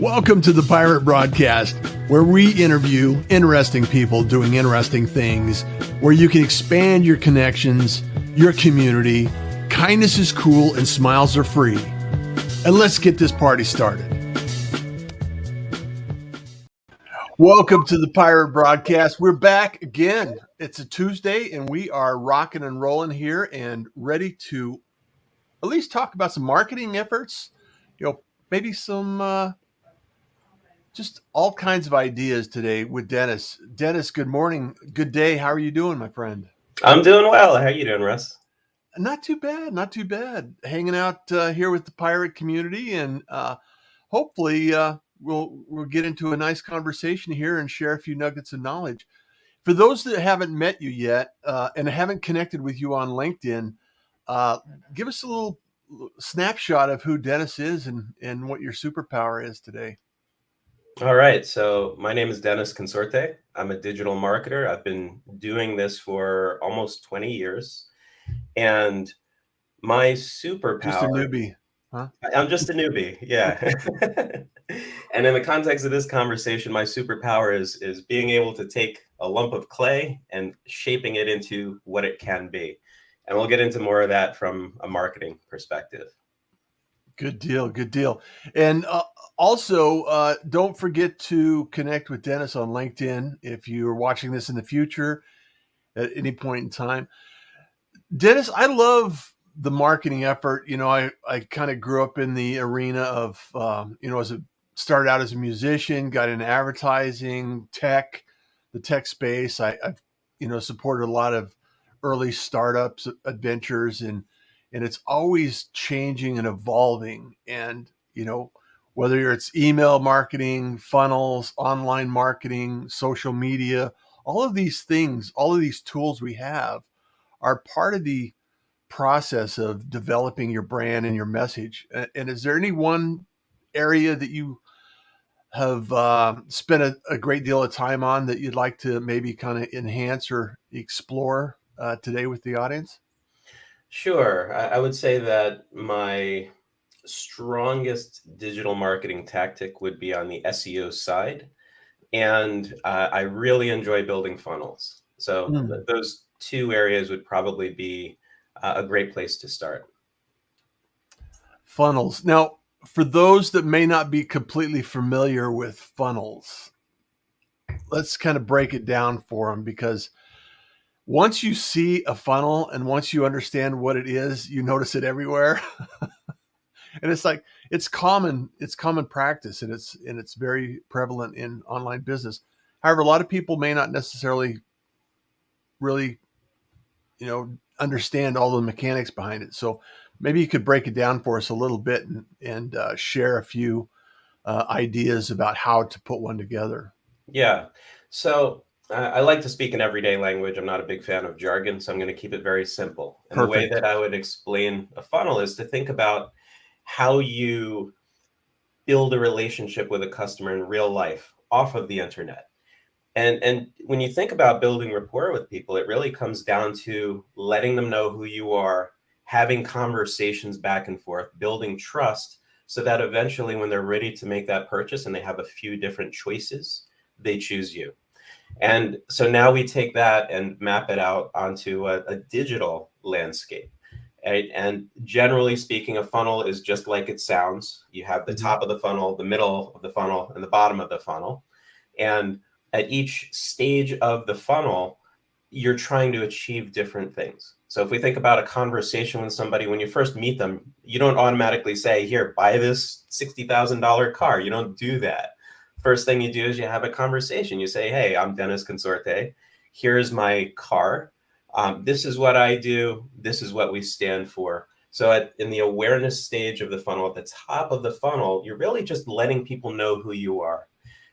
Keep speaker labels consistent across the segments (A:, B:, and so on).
A: Welcome to the Pirate Broadcast, where we interview interesting people doing interesting things, where you can expand your connections, your community. Kindness is cool and smiles are free. And let's get this party started. Welcome to the Pirate Broadcast. We're back again. It's a Tuesday and we are rocking and rolling here and ready to at least talk about some marketing efforts, maybe some just all kinds of ideas today with Dennis. Dennis, good morning. Good day. How are you doing, my friend?
B: I'm doing well. How are you doing, Russ?
A: Not too bad. Not too bad. Hanging out here with the pirate community, and hopefully we'll get into a nice conversation here and share a few nuggets of knowledge. For those that haven't met you yet and haven't connected with you on LinkedIn, give us a little snapshot of who Dennis is and what your superpower is today.
B: All right. So my name is Dennis Consorte. I'm a digital marketer. I've been doing this for almost 20 years. And my superpower...
A: Just a newbie, huh?
B: I'm just a newbie, yeah. And in the context of this conversation, my superpower is being able to take a lump of clay and shaping it into what it can be. And we'll get into more of that from a marketing perspective.
A: Good deal. Good deal. And also, don't forget to connect with Dennis on LinkedIn if you're watching this in the future at any point in time. Dennis, I love the marketing effort. I kind of grew up in the arena of, started out as a musician, got into advertising, the tech space. I've supported a lot of early startups, adventures, and it's always changing and evolving. And, whether it's email marketing, funnels, online marketing, social media, all of these things, all of these tools we have are part of the process of developing your brand and your message. And is there any one area that you have spent a great deal of time on that you'd like to maybe kind of enhance or explore today with the audience?
B: Sure. I would say that my strongest digital marketing tactic would be on the SEO side. And I really enjoy building funnels. So those two areas would probably be a great place to start.
A: Funnels. Now, for those that may not be completely familiar with funnels, let's kind of break it down for them, because once you see a funnel and once you understand what it is, you notice it everywhere. And it's common practice, and it's very prevalent in online business. However, a lot of people may not necessarily really, understand all the mechanics behind it. So maybe you could break it down for us a little bit and share a few ideas about how to put one together.
B: Yeah. So I like to speak in everyday language. I'm not a big fan of jargon, so I'm going to keep it very simple. And
A: Perfect.
B: The way that I would explain a funnel is to think about how you build a relationship with a customer in real life off of the internet. And when you think about building rapport with people, it really comes down to letting them know who you are, having conversations back and forth, building trust, so that eventually when they're ready to make that purchase and they have a few different choices, they choose you. And so now we take that and map it out onto a digital landscape. Right? And generally speaking, a funnel is just like it sounds. You have the top of the funnel, the middle of the funnel, and the bottom of the funnel. And at each stage of the funnel, you're trying to achieve different things. So if we think about a conversation with somebody, when you first meet them, you don't automatically say, here, buy this $60,000 car. You don't do that. First thing you do is you have a conversation. You say, hey, I'm Dennis Consorte. Here's my car. This is what I do. This is what we stand for. So in the awareness stage of the funnel, at the top of the funnel, you're really just letting people know who you are.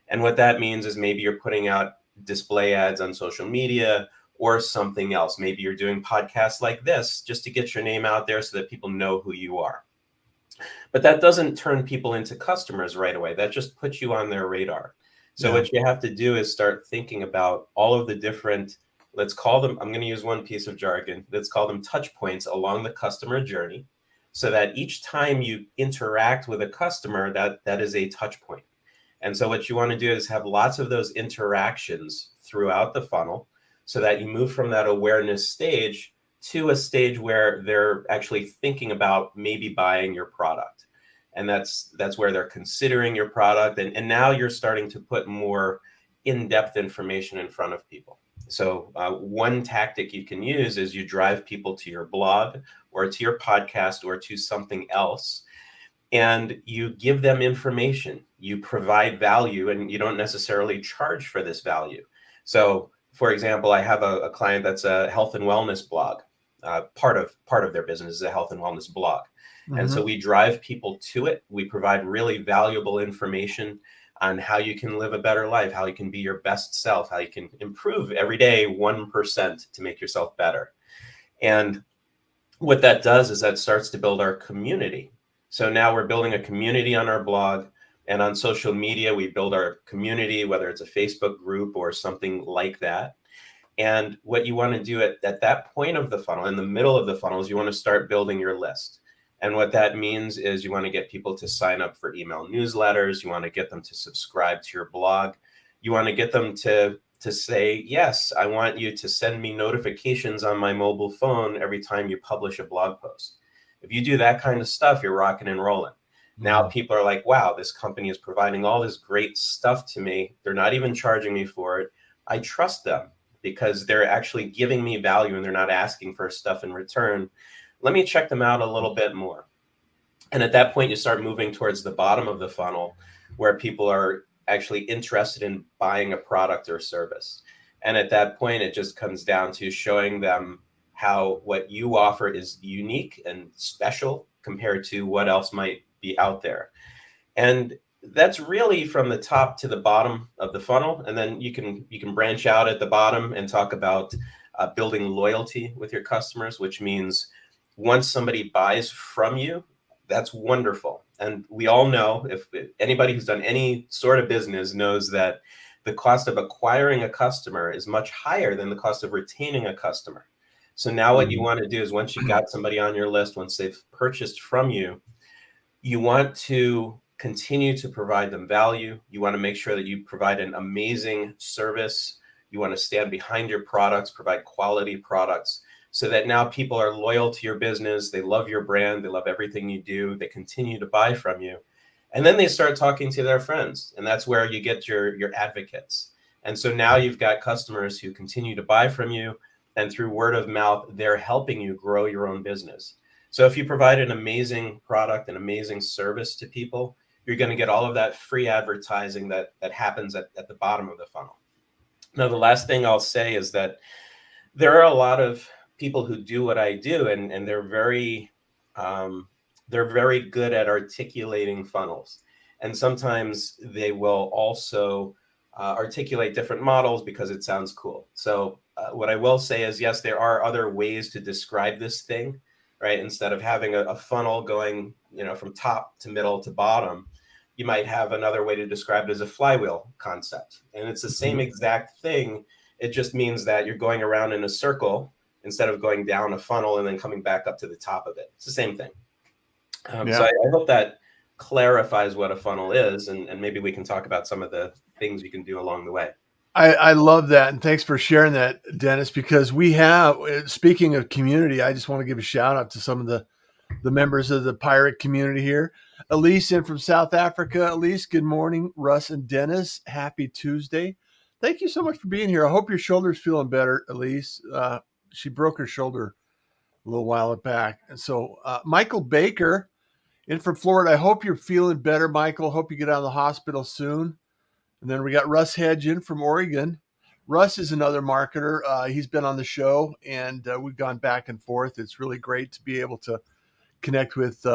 B: And what that means is maybe you're putting out display ads on social media or something else. Maybe you're doing podcasts like this just to get your name out there so that people know who you are. But that doesn't turn people into customers right away. That just puts you on their radar. So what you have to do is start thinking about all of the different, let's call them, I'm going to use one piece of jargon, let's call them touch points along the customer journey, so that each time you interact with a customer, that is a touch point. And so what you want to do is have lots of those interactions throughout the funnel so that you move from that awareness stage to a stage where they're actually thinking about maybe buying your product. And that's where they're considering your product. And now you're starting to put more in-depth information in front of people. So one tactic you can use is you drive people to your blog or to your podcast or to something else, and you give them information. You provide value, and you don't necessarily charge for this value. So, for example, I have a client that's a health and wellness blog. Part of their business is a health and wellness blog, and so
A: Mm-hmm.
B: we drive people to it. We provide really valuable information on how you can live a better life, how you can be your best self, how you can improve every day 1% to make yourself better. And what that does is that starts to build our community. So now we're building a community on our blog, and on social media, we build our community, whether it's a Facebook group or something like that. And what you want to do at that point of the funnel, in the middle of the funnel, is you want to start building your list. And what that means is you want to get people to sign up for email newsletters. You want to get them to subscribe to your blog. You want to get them to say, yes, I want you to send me notifications on my mobile phone every time you publish a blog post. If you do that kind of stuff, you're rocking and rolling. Now people are like, wow, this company is providing all this great stuff to me. They're not even charging me for it. I trust them because they're actually giving me value and they're not asking for stuff in return. Let me check them out a little bit more. And at that point, you start moving towards the bottom of the funnel where people are actually interested in buying a product or service. And at that point, it just comes down to showing them how what you offer is unique and special compared to what else might be out there. And that's really from the top to the bottom of the funnel. And then you can branch out at the bottom and talk about building loyalty with your customers, which means once somebody buys from you, that's wonderful. And we all know, if anybody who's done any sort of business knows that the cost of acquiring a customer is much higher than the cost of retaining a customer. So now what you want to do is once you got somebody on your list, once they've purchased from you, you want to continue to provide them value. You want to make sure that you provide an amazing service. You want to stand behind your products, provide quality products, so that now people are loyal to your business. They love your brand. They love everything you do. They continue to buy from you. And then they start talking to their friends. And that's where you get your advocates. And so now you've got customers who continue to buy from you. And through word of mouth, they're helping you grow your own business. So if you provide an amazing product, an amazing service to people, you're going to get all of that free advertising that happens at the bottom of the funnel. Now, the last thing I'll say is that there are a lot of people who do what I do, and they're very good at articulating funnels. And sometimes they will also articulate different models because it sounds cool. So what I will say is, yes, there are other ways to describe this thing, right? Instead of having a funnel going, from top to middle to bottom, you might have another way to describe it as a flywheel concept. And it's the same exact thing. It just means that you're going around in a circle instead of going down a funnel and then coming back up to the top of it. It's the same thing. So I hope that clarifies what a funnel is, and maybe we can talk about some of the things you can do along the way.
A: I love that. And thanks for sharing that, Dennis, because we have, speaking of community, I just want to give a shout out to some of the members of the pirate community here. Elise in from South Africa. Elise, good morning. Russ and Dennis, happy Tuesday. Thank you so much for being here. I hope your shoulder's feeling better, Elise. She broke her shoulder a little while back. And so Michael Baker in from Florida. I hope you're feeling better, Michael. Hope you get out of the hospital soon. And then we got Russ Hedge in from Oregon. Russ is another marketer. He's been on the show, and we've gone back and forth. It's really great to be able to connect with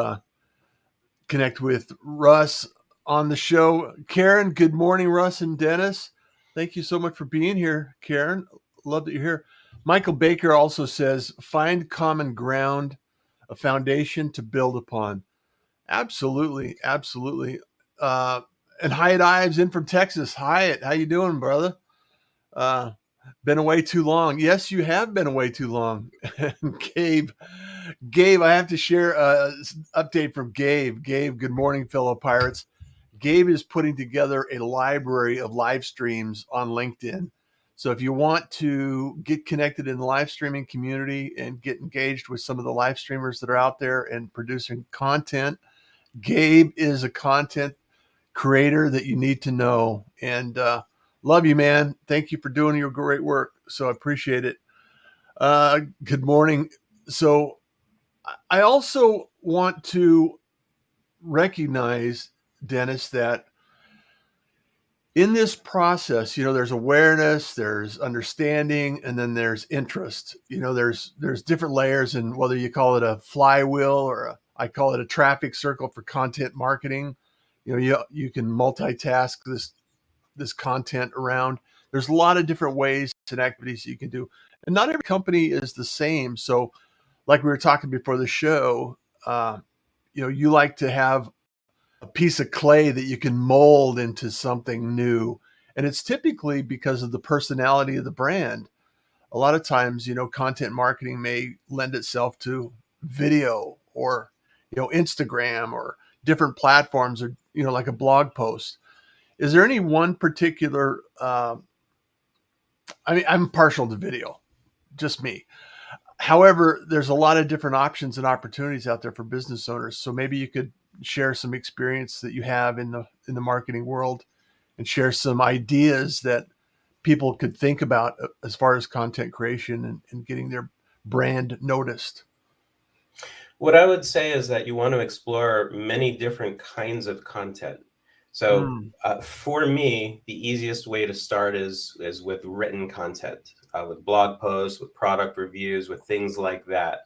A: Russ on the show. Karen, good morning, Russ and Dennis. Thank you so much for being here, Karen. Love that you're here. Michael Baker also says, find common ground, a foundation to build upon. Absolutely, absolutely. And Hyatt Ives in from Texas. Hyatt, how you doing, brother? Uh, been away too long. Yes, you have been away too long. And Gabe, I have to share an update from Gabe. Gabe, good morning, fellow pirates. Gabe is putting together a library of live streams on LinkedIn. So if you want to get connected in the live streaming community and get engaged with some of the live streamers that are out there and producing content, Gabe is a content creator that you need to know. And love you, man. Thank you for doing your great work. So I appreciate it. Good morning. So I also want to recognize, Dennis, that in this process, there's awareness, there's understanding, and then there's interest. There's different layers, and whether you call it a flywheel or I call it a traffic circle for content marketing. You can multitask this content around. There's a lot of different ways and activities you can do, and not every company is the same. So, like we were talking before the show, you like to have a piece of clay that you can mold into something new. And it's typically because of the personality of the brand. A lot of times, content marketing may lend itself to video or, Instagram or different platforms or, like a blog post. Is there any one particular, I'm partial to video, just me. However, there's a lot of different options and opportunities out there for business owners. So maybe you could share some experience that you have in the marketing world and share some ideas that people could think about as far as content creation and getting their brand noticed.
B: What I would say is that you want to explore many different kinds of content. So
A: Mm.
B: for me, the easiest way to start is with written content, with blog posts, with product reviews, with things like that.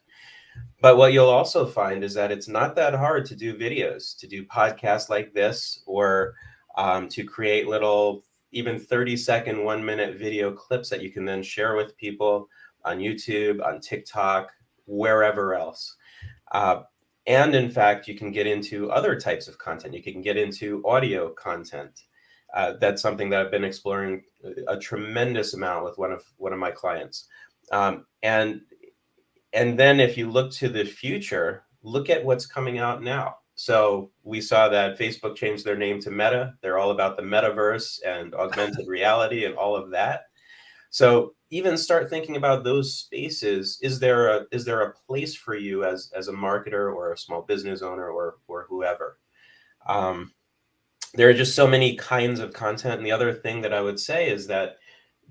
B: But what you'll also find is that it's not that hard to do videos, to do podcasts like this, or to create little, even 30-second, 1-minute video clips that you can then share with people on YouTube, on TikTok, wherever else. And in fact, you can get into other types of content. You can get into audio content. That's something that I've been exploring a tremendous amount with one of my clients. And then if you look to the future, look at what's coming out now. So we saw that Facebook changed their name to Meta. They're all about the metaverse and augmented reality and all of that. So even start thinking about those spaces. Is there a place for you as a marketer or a small business owner or whoever? There are just so many kinds of content. And the other thing that I would say is that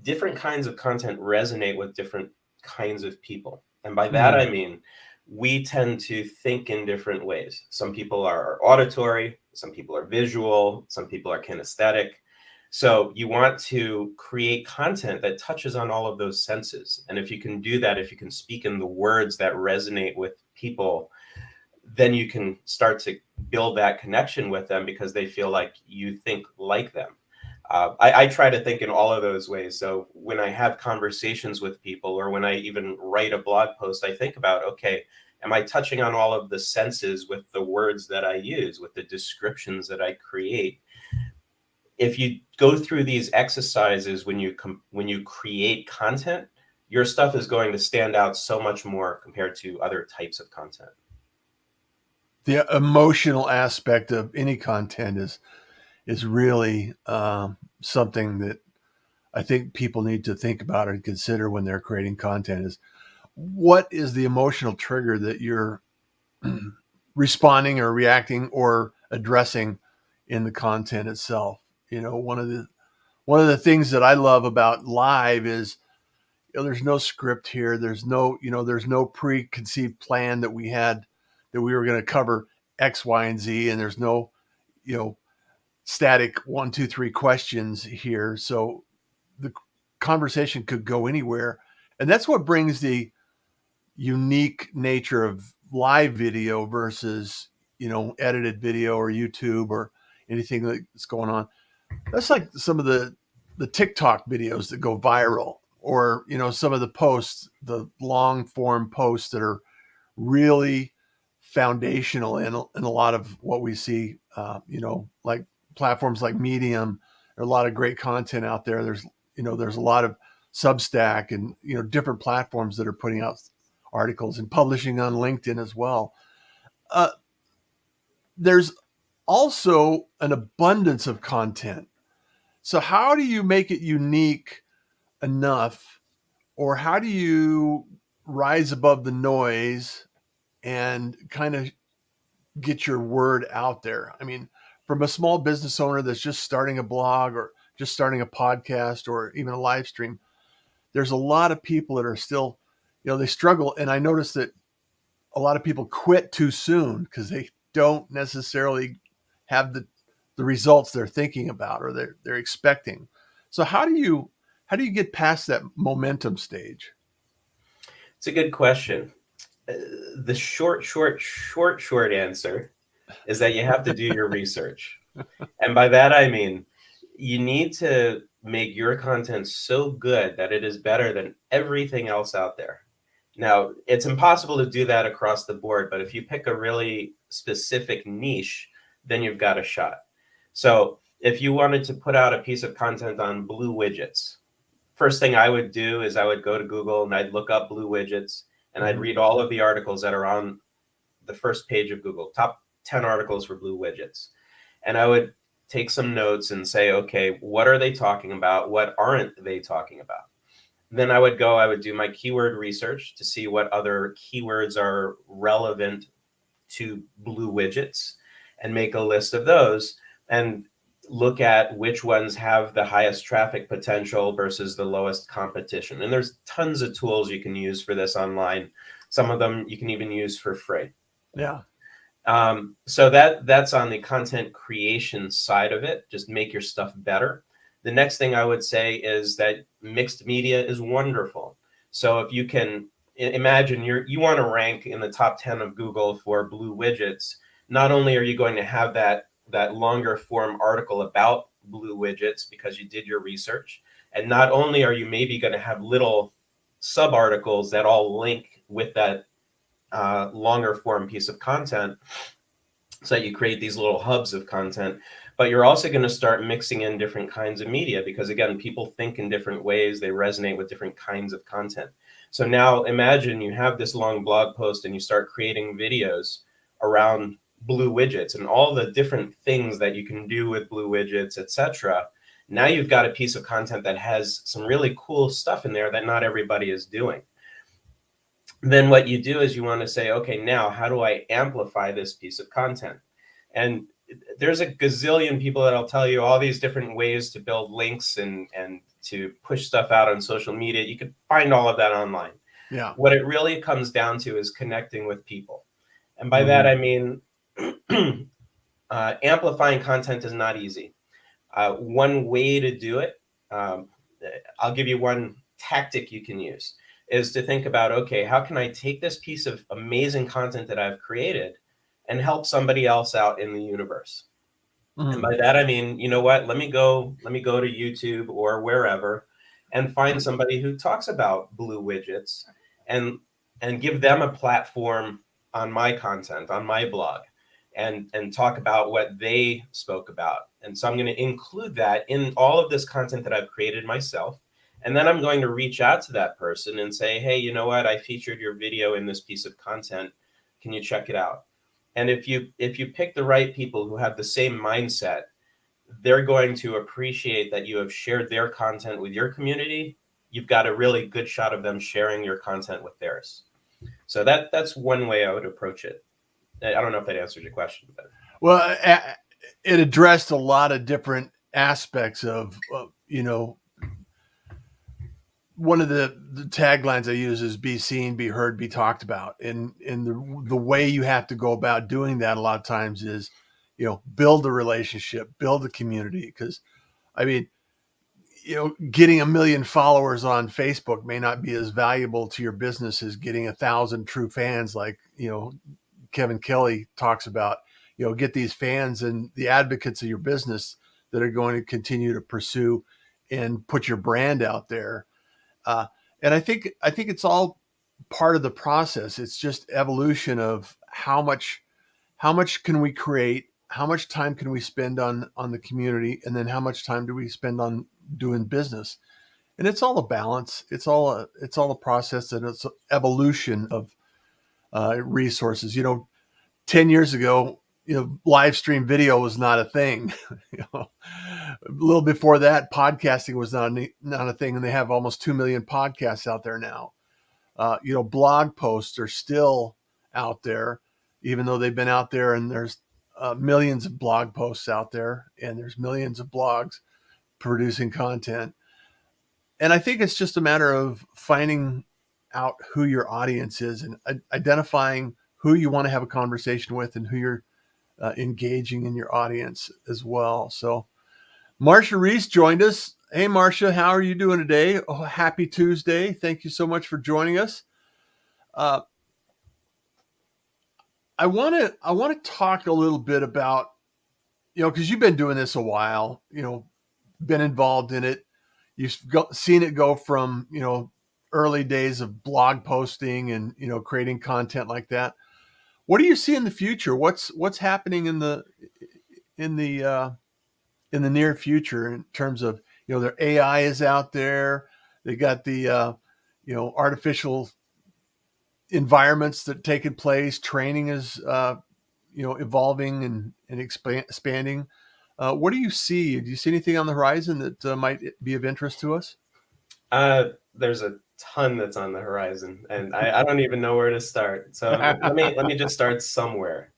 B: different kinds of content resonate with different kinds of people. And by that, I
A: Mm.
B: mean, we tend to think in different ways. Some people are auditory, some people are visual, some people are kinesthetic. So you want to create content that touches on all of those senses. And if you can do that, if you can speak in the words that resonate with people, then you can start to build that connection with them because they feel like you think like them. I try to think in all of those ways. So when I have conversations with people or when I even write a blog post, I think about, okay, am I touching on all of the senses with the words that I use, with the descriptions that I create? If you go through these exercises when you create content, your stuff is going to stand out so much more compared to other types of content.
A: The emotional aspect of any content is really something that I think people need to think about and consider when they're creating content. Is what is the emotional trigger that you're responding or reacting or addressing in the content itself? One of the things that I love about live is there's no script here. There's no preconceived plan that we had that we were going to cover X, Y, and Z, and there's no you know static 1, 2, 3 questions here. So the conversation could go anywhere, and that's what brings the unique nature of live video versus edited video or YouTube or anything that's going on. That's like some of the TikTok videos that go viral, or some of the posts, the long form posts that are really foundational in a lot of what we see. Like platforms like Medium. There are a lot of great content out there. There's a lot of Substack and different platforms that are putting out articles and publishing on LinkedIn as well. Uh, there's also an abundance of content. So how do you make it unique enough, or how do you rise above the noise and kind of get your word out there? I mean, from a small business owner that's just starting a blog or just starting a podcast or even a live stream, there's a lot of people that are still, they struggle. And I noticed that a lot of people quit too soon because they don't necessarily have the results they're thinking about or they're expecting. So how do you get past that momentum stage?
B: It's a good question. Uh, the short answer is that you have to do your research. And by that, I mean, you need to make your content so good that it is better than everything else out there. Now, it's impossible to do that across the board, but if you pick a really specific niche, then you've got a shot. So, if you wanted to put out a piece of content on blue widgets, first thing I would do is I would go to Google and I'd look up blue widgets and I'd
A: Mm-hmm.
B: read all of the articles that are on the first page of Google, top 10 articles for blue widgets. And I would take some notes and say, okay, what are they talking about? What aren't they talking about? Then I would do my keyword research to see what other keywords are relevant to blue widgets and make a list of those and look at which ones have the highest traffic potential versus the lowest competition. And there's tons of tools you can use for this online. Some of them you can even use for free.
A: Yeah.
B: So that's on the content creation side of it. Just make your stuff better. The next thing I would say is that mixed media is wonderful. So if you can imagine you want to rank in the top 10 of Google for blue widgets, not only are you going to have that longer form article about blue widgets because you did your research, and not only are you maybe going to have little sub articles that all link with that longer form piece of content, so that you create these little hubs of content, but you're also going to start mixing in different kinds of media because, again, people think in different ways. They resonate with different kinds of content. So now imagine you have this long blog post and you start creating videos around blue widgets and all the different things that you can do with blue widgets, etc. Now you've got a piece of content that has some really cool stuff in there that not everybody is doing. Then what you do is you want to say, okay, now how do I amplify this piece of content? And there's a gazillion people that'll tell you all these different ways to build links and to push stuff out on social media. You can find all of that online.
A: Yeah.
B: What it really comes down to is connecting with people. And by that,
A: Mm-hmm.
B: I mean, amplifying content is not easy. One way to do it, um, I'll give you one tactic you can use, is to think about, okay, how can I take this piece of amazing content that I've created and help somebody else out in the universe? And
A: Mm-hmm.
B: by that I mean, you know what? Let me go to YouTube or wherever and find somebody who talks about blue widgets and give them a platform on my content, on my blog, and talk about what they spoke about. And so I'm going to include that in all of this content that I've created myself. And then I'm going to reach out to that person and say, hey, you know what? I featured your video in this piece of content. Can you check it out? And if you pick the right people who have the same mindset, they're going to appreciate that you have shared their content with your community. You've got a really good shot of them sharing your content with theirs. So that's one way I would approach it. I don't know if that answers your question, but
A: Well, it addressed a lot of different aspects of, one of the taglines I use is be seen, be heard, be talked about. And the way you have to go about doing that a lot of times is, build a relationship, build a community. Because, I mean, getting 1 million followers on Facebook may not be as valuable to your business as getting 1,000 true fans, like, Kevin Kelly talks about. Get these fans and the advocates of your business that are going to continue to pursue and put your brand out there. Uh, and I think it's all part of the process. It's just evolution of how much can we create, how much time can we spend on the community, and then how much time do we spend on doing business. And it's all a balance. It's all a process, and it's evolution of resources. 10 years ago, live stream video was not a thing. A little before that, podcasting was not a thing, and they have almost 2 million podcasts out there now. Blog posts are still out there, even though they've been out there, and there's millions of blog posts out there, and there's millions of blogs producing content. And I think it's just a matter of finding out who your audience is and identifying who you want to have a conversation with and who you're engaging in your audience as well. So Marcia Reese joined us. Hey, Marcia, how are you doing today? Oh, happy Tuesday. Thank you so much for joining us. I want to talk a little bit about, because you've been doing this a while, been involved in it. You've seen it go from, early days of blog posting and, creating content like that. What do you see in the future? What's happening in the near future in terms of, their AI is out there. They got the, artificial environments that are taking place. Training is, evolving and expanding. What do you see? Do you see anything on the horizon that might be of interest to us?
B: There's a ton that's on the horizon, and I don't even know where to start. So let me just start somewhere.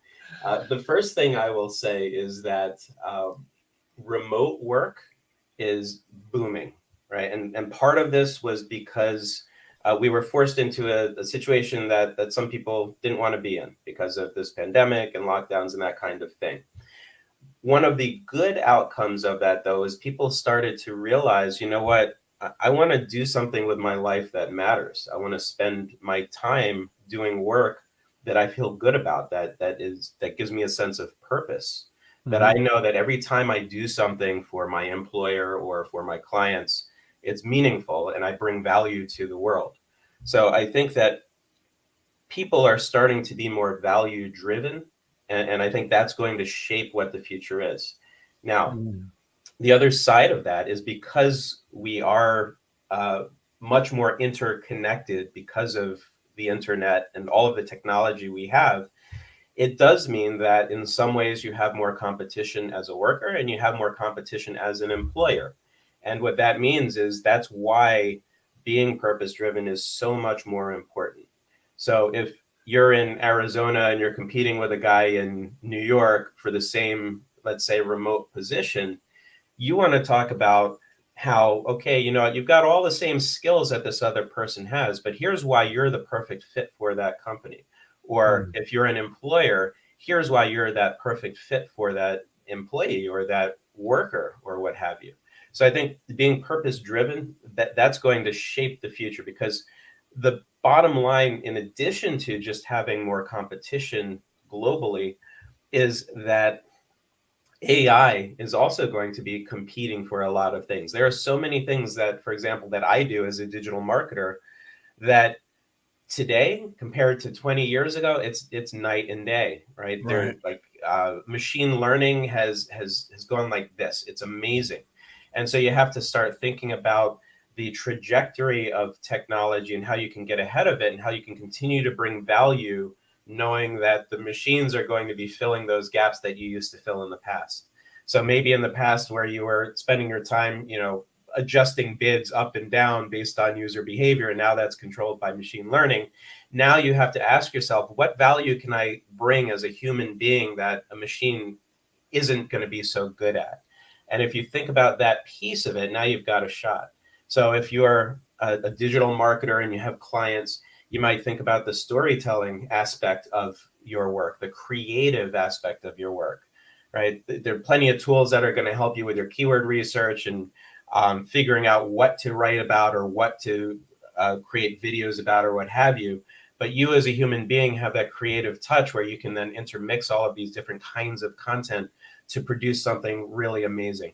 B: The first thing I will say is that remote work is booming, right? And part of this was because we were forced into a situation that some people didn't want to be in because of this pandemic and lockdowns and that kind of thing. One of the good outcomes of that, though, is people started to realize, you know what, I want to do something with my life that matters. I want to spend my time doing work that I feel good about, that gives me a sense of purpose. That I know that every time I do something for my employer or for my clients, it's meaningful and I bring value to the world. So I think that people are starting to be more value driven, and I think that's going to shape what the future is. Now, the other side of that is because we are much more interconnected because of the internet and all of the technology we have. It does mean that in some ways you have more competition as a worker and you have more competition as an employer. And what that means is that's why being purpose-driven is so much more important. So if you're in Arizona and you're competing with a guy in New York for the same, let's say, remote position, you want to talk about how, okay, you've got all the same skills that this other person has, but here's why you're the perfect fit for that company. Or if you're an employer, here's why you're that perfect fit for that employee or that worker or what have you. So I think being purpose driven, that's going to shape the future, because the bottom line, in addition to just having more competition globally, is that AI is also going to be competing for a lot of things. There are so many things that, for example, that I do as a digital marketer that today compared to 20 years ago, it's night and day, right? They're like machine learning has gone like this. It's amazing. And so you have to start thinking about the trajectory of technology and how you can get ahead of it and how you can continue to bring value, knowing that the machines are going to be filling those gaps that you used to fill in the past. So maybe in the past where you were spending your time, adjusting bids up and down based on user behavior, and now that's controlled by machine learning. Now you have to ask yourself, what value can I bring as a human being that a machine isn't going to be so good at? And if you think about that piece of it, now you've got a shot. So if you're a digital marketer and you have clients, you might think about the storytelling aspect of your work, the creative aspect of your work, right? There are plenty of tools that are going to help you with your keyword research and figuring out what to write about or what to create videos about or what have you. But you as a human being have that creative touch where you can then intermix all of these different kinds of content to produce something really amazing.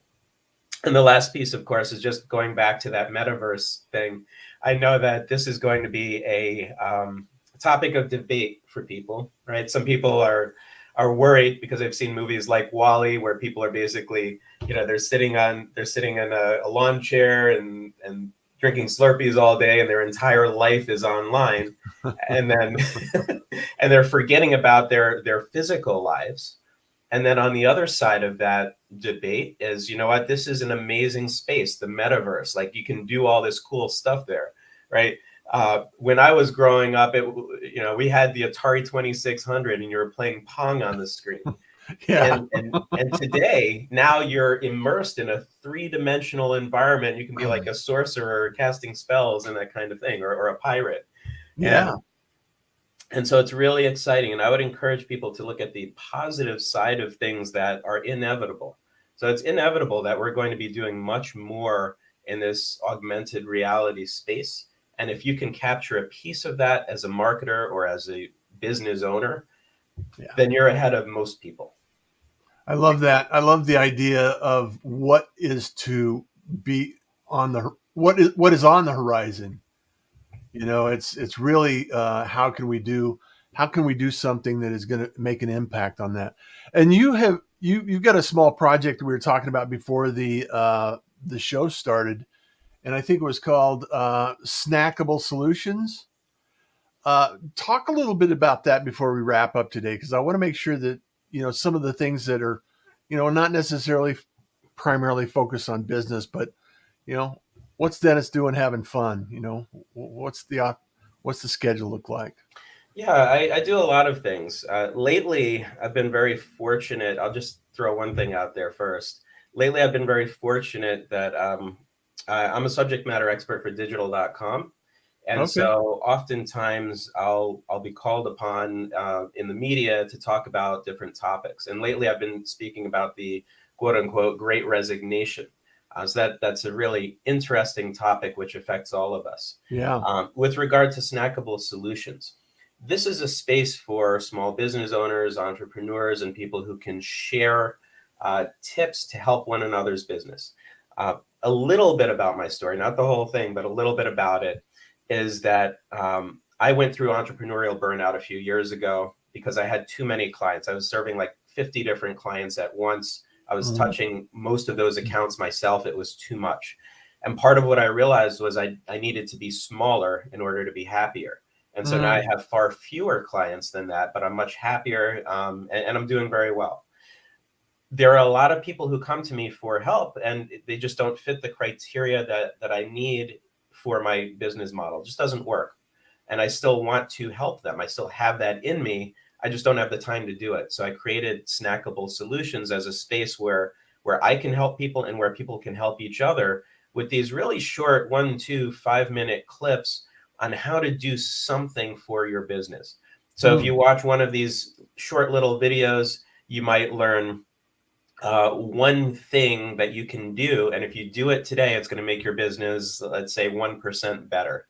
B: And the last piece, of course, is just going back to that metaverse thing. I know that this is going to be a topic of debate for people, right? Some people are worried because they've seen movies like WALL-E, where people are basically, they're sitting in a lawn chair and drinking Slurpees all day, and their entire life is online, and then and they're forgetting about their physical lives. And then on the other side of that debate is, you know what, this is an amazing space, the metaverse. Like you can do all this cool stuff there, right? When I was growing up, we had the Atari 2600 and you were playing Pong on the screen.
A: Yeah.
B: And today, now you're immersed in a three-dimensional environment. You can be like a sorcerer casting spells and that kind of thing, or a pirate.
A: Yeah.
B: And so it's really exciting. And I would encourage people to look at the positive side of things that are inevitable. So it's inevitable that we're going to be doing much more in this augmented reality space. And if you can capture a piece of that as a marketer or as a business owner,
A: Yeah.
B: then you're ahead of most people.
A: I love that. I love the idea of what is to be on the what is on the horizon. It's really how can we do something that is going to make an impact on that. And you've got a small project we were talking about before the show started, and I think it was called Snackable Solutions. Talk a little bit about that before we wrap up today, because I want to make sure that some of the things that are not necessarily primarily focused on business, but you know what's Dennis doing having fun. What's the schedule look like?
B: Yeah, I do a lot of things. Lately, I've been very fortunate. I'll just throw one thing out there first. Lately, I've been very fortunate that I'm a subject matter expert for digital.com. And
A: Okay.
B: so oftentimes I'll be called upon in the media to talk about different topics. And lately, I've been speaking about the quote unquote great resignation. So that's a really interesting topic which affects all of us.
A: Yeah.
B: With regard to snackable solutions, this is a space for small business owners, entrepreneurs, and people who can share tips to help one another's business. A little bit about my story, not the whole thing, but a little bit about it, is that I went through entrepreneurial burnout a few years ago because I had too many clients. I was serving like 50 different clients at once. I was
A: Mm.
B: touching most of those accounts myself. It was too much. And part of what I realized was I needed to be smaller in order to be happier. And so now I
A: Mm.
B: have far fewer clients than that, but I'm much happier and I'm doing very well. There are a lot of people who come to me for help and they just don't fit the criteria that I need for my business model. It just doesn't work. And I still want to help them. I still have that in me. I just don't have the time to do it. So I created Snackable Solutions as a space where I can help people and where people can help each other with these really short 1, 2, 5 minute clips on how to do something for your business. So if
A: Mm.
B: you watch one of these short little videos, you might learn one thing that you can do. And if you do it today, it's going to make your business, let's say, 1% better.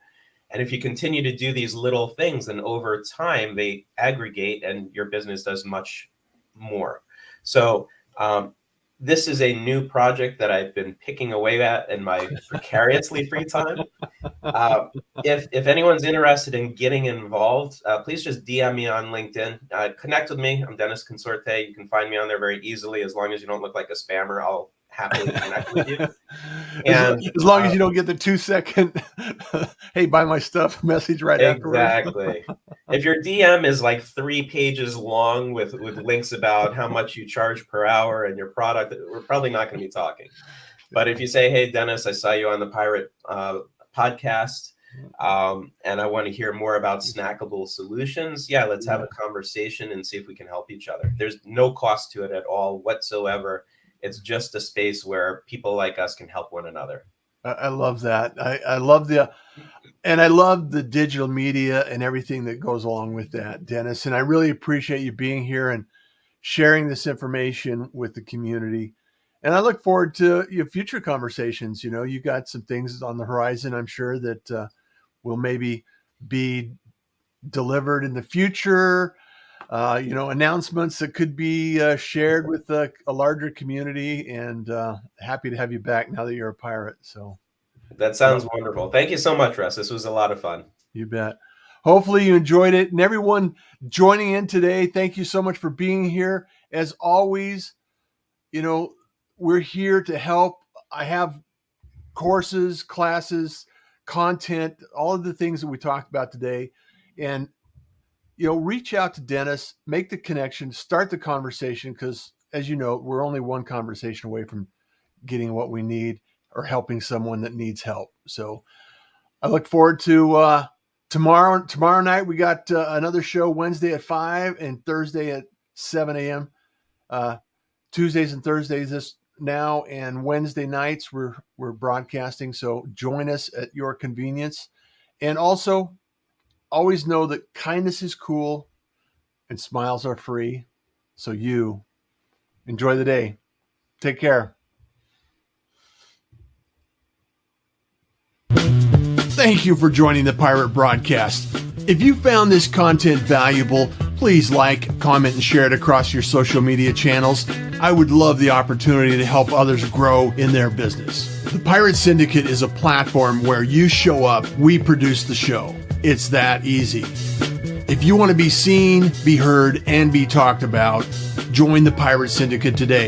B: And if you continue to do these little things, then over time they aggregate and your business does much more. So this is a new project that I've been picking away at in my precariously free time. Uh, if anyone's interested in getting involved, please just DM me on LinkedIn. Connect with me. I'm Dennis Consorte. You can find me on there very easily. As long as you don't look like a spammer, I'll happily connect with you.
A: as,
B: And
A: as long as you don't get the 2 second, hey, buy my stuff message right afterwards.
B: exactly. If your DM is like 3 pages long with links about how much you charge per hour and your product, we're probably not going to be talking. But if you say, "Hey, Dennis, I saw you on the Pirate podcast, and I want to hear more about snackable solutions," yeah, let's have
A: Yeah.
B: a conversation and see if we can help each other. There's no cost to it at all whatsoever. It's just a space where people like us can help one another.
A: I love that. I love the digital media and everything that goes along with that, Dennis. And I really appreciate you being here and sharing this information with the community. And I look forward to your future conversations. You got some things on the horizon, I'm sure, that will maybe be delivered in the future. Announcements that could be shared with a larger community. And happy to have you back now that you're a pirate. So,
B: That
A: well,
B: sounds wonderful. Thank you so much, Russ. This was a lot of fun.
A: you bet. Hopefully you enjoyed it. And everyone joining in today, thank you so much for being here. As always, you know, we're here to help. I have courses, classes, content, all of the things that we talked about today. And, reach out to Dennis, make the connection, start the conversation, because as you know, we're only one conversation away from getting what we need or helping someone that needs help. So I look forward to tomorrow. Tomorrow night, we got another show Wednesday at 5 and Thursday at 7 a.m. Tuesdays and Thursdays this now, and Wednesday nights we're broadcasting. So join us at your convenience. And also, always know that kindness is cool and smiles are free. So you enjoy the day. Take care. Thank you for joining the Pirate Broadcast. If you found this content valuable, please like, comment, and share it across your social media channels. I would love the opportunity to help others grow in their business. The Pirate Syndicate is a platform where you show up, we produce the show. It's that easy. If you want to be seen, be heard, and be talked about, join the Pirate Syndicate today.